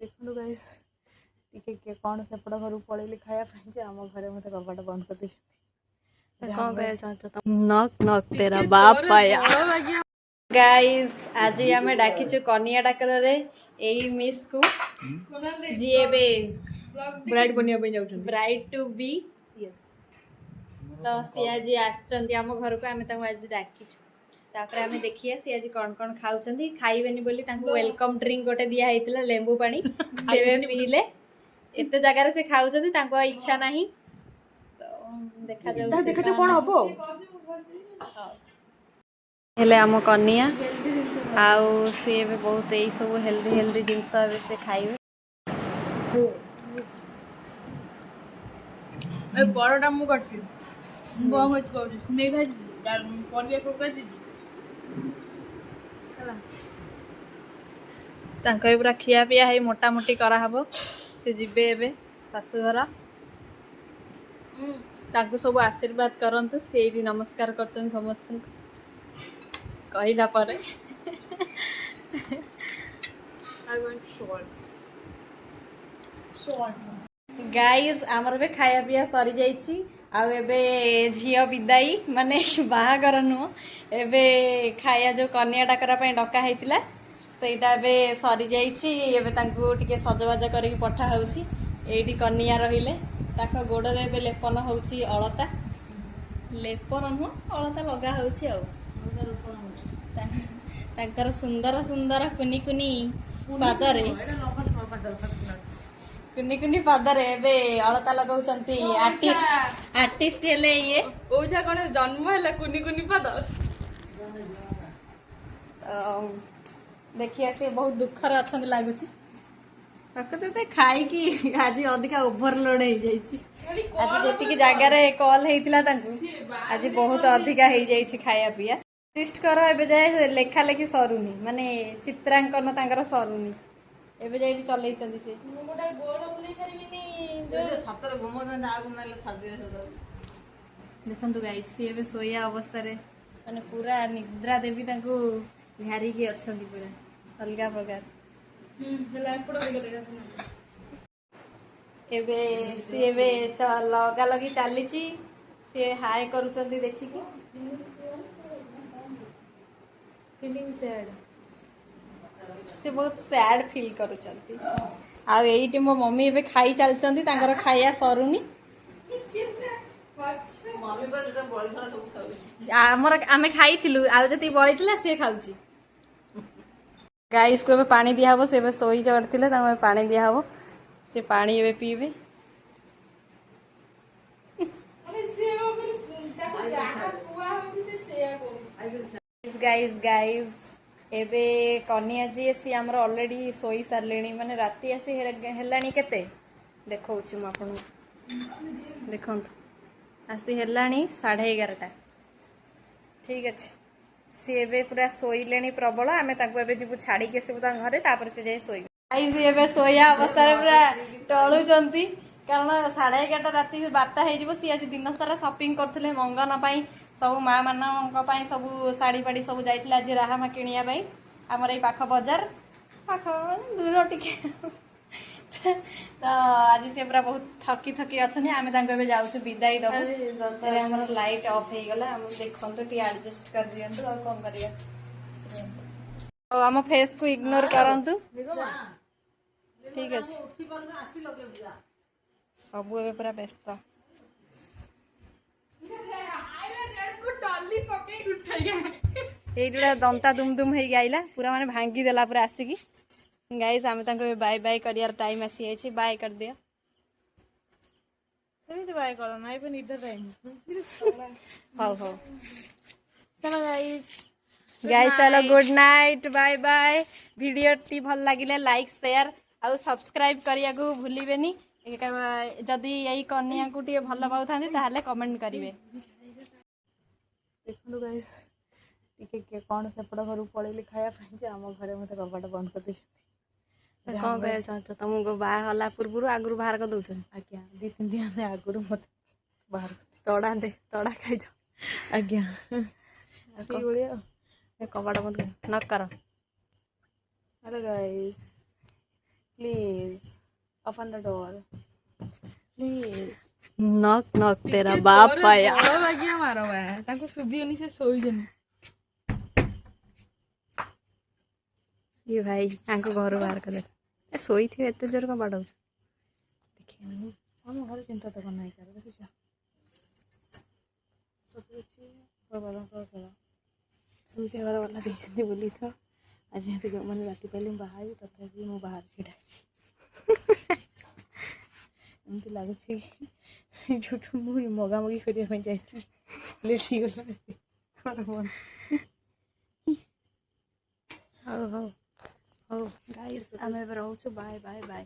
देखो गाइस टिके कौन सेपट घर पलैली खायापी आम घरे मत कबाट बंद कर कौन कह चाहता था नक नक तेरा बाप आया गाइस आज आम डाकिचु कनिया डाकर एई मिस को जी एबे ब्राइड बनिया पे जाउछन ब्राइड टू बी तो सी आज आछंती आम घर को आमे ताको आज डाकिचु तापर आमे देखिया सी आज कौन कौन खाउछंती खाइबेनी बोली तांको वेलकम ड्रिंक गोटे दिया हेतिला लेंबू पानी सेबे पीले एते जगह से खाउछंती तांको इच्छा नाही तो देखा जाऊ कौन हबो हेले आम कनिया आउ सी एबे बहुत यही सब हेल्दी हेल्दी जिनस से खाइबे ए बड़टा मु करती कौन कुछ कर सिमे भाजी परिया को कर दी तांको पूरा खिया पिया है मोटा मोटी करा हबो से जिबे एबे शाशुघर तांको सब आशीर्वाद करंतु सेही नमस्कार करचन समस्त कहला परे आई वांट सॉल्ट गाइस आमर बे खाया पिया सरी जाइछि आ एबे झियो विदाई माने बाहागर नु एबे खाया जो कन्या डाकरा पे डका हेतिला सेटा एबे सरी जाइछि एबे तांको टिके सजबाज करके पठा होउछि एठी कन्या रहिले ताको गोड़ रे एबे लेपन होउछि अलता लेपन नु अलता लगा होउछि आ तांकर सुंदर सुंदर कुनी कुनी पादरे कुनी कुनी पादरे एबे अलता लगाउछंती आर्टिस्ट हेले ये ओजा कोन जन्म हैला कुनी कुनी पद देखिए से बहुत दुखर अच्छा लगुच खाई कि आज अधिका ओभरलोड हो जाइछि आज जेतिकी जगह रे कॉल हेतिला तांको आज बहुत अधिका हो जाइछि खाया पिया आर्टिस्ट कर एबे जाय लेखा लेखी सरुनी माने चित्रांकन तांकर सरुनी एबे जाय भी चलै चंदी से गोटा गोड़ बुलै परिबिनी जो सतर घुमो न आगु नाले छादी देखंतु गाइस एबे सोया अवस्था रे माने पूरा निद्रा देवी तांको घारी के अछंती पूरा अलगा प्रकार हेला एपड़ देखा एबे सी एबे लगा लगी चली सी हाय करुचंती देखिकी फीलिंग सैड से बहुत सैड फील करुचंती आ एइटी मो मम्मी एबे खाई चलचंती तांकर खाया सरुनी मम्मी पर जब बळथा सब खाउ आमर आमे खाइथिलु आ जति बळितला से खाउची गाइस को एबे पानी दिया हबो से एबे सोई जड़थिले तामे पानी दिया हबो से पानी एबे पीबे अरे से ताको जाहा पुआ होबी से सेया को गाइस गाइस एबे कन्या जी सी हमर ऑलरेडी सोई सारलेनी माने राती आसी हेलानी केते देखौछु म आपन देखंतु आसी हेलानी 11:30 ठीक अछि सी एबे पूरा सोइलेनी प्रबल आमे ताको एबे जिबु छाडी के सब ता घरे तापर से जाई सोई गाइस एबे सोया अवस्था रे पूरा टळु जंती कारण 11:30 राती 12 हे जिवो सी आज दिन सारा शॉपिंग करथले मंगन पई सब माँ मान सब शाढ़ी पाड़ी सब जाइए आज राहामा किनिया आमर ये पाख बजार पाख दूर टिके तो आज से पूरा बहुत थकी थकी अच्छा आम जाऊँ विदाई दबू आम लाइट ऑफ हो गला देखो टे एडजस्ट कर दिंतु और कौन कर आम फेस को इग्नोर करंतु ठीक अच्छे सब ए पूरा व्यस्त ये दंता दुम दुम हो गला पूरा माने भांगी देला पूरा आसिकी गाइस आम बाय बाय कर टाइम आसी जाइए बाय कर दिया सेमिति बाय कर ना पे निद टाइम हाउ हाउ चलो गाइस गाइस चलो good night bye bye video टी भल लागिले लाइक शेयर आ सब्सक्राइब करिया को भूलिबेनी जदि यही कन्या को टी भल पाउथांती ताहले कमेंट करिवे देखो गाइस टिके कौन सेपट घर पलैली खायापी आम घरे मत कबाट बंद कर कौन कह चाहता तुमको बाहा हला पूर्व आगु बाहर कर दउछन आज्ञा 2-3 दिन आगु मत बाहर तड़ा दे तड़ा खाई आज्ञा कबाट बंद न कर hello guys please open the door please. Knock knock तेरा बाप आया। बड़ बागिया मार ताको सुबियनी से सोइजनी। ये भाई आंको घर बाहर कर ए सोई थी एते जोर का बाडौ देखिए हम घर चिंता तो करना ही कर देखुछ सब किछि बाबा को सुनते घर वाला देछथि बोली तो आज यहाँ जो मैंने राति पहले बाहर तथापि मु बाहर छिड़ा एमती लगुच झूठ मुझे मगामगी करने जाए लेट ही गला हो गाइस आमे रोचु बाय बाय बाय।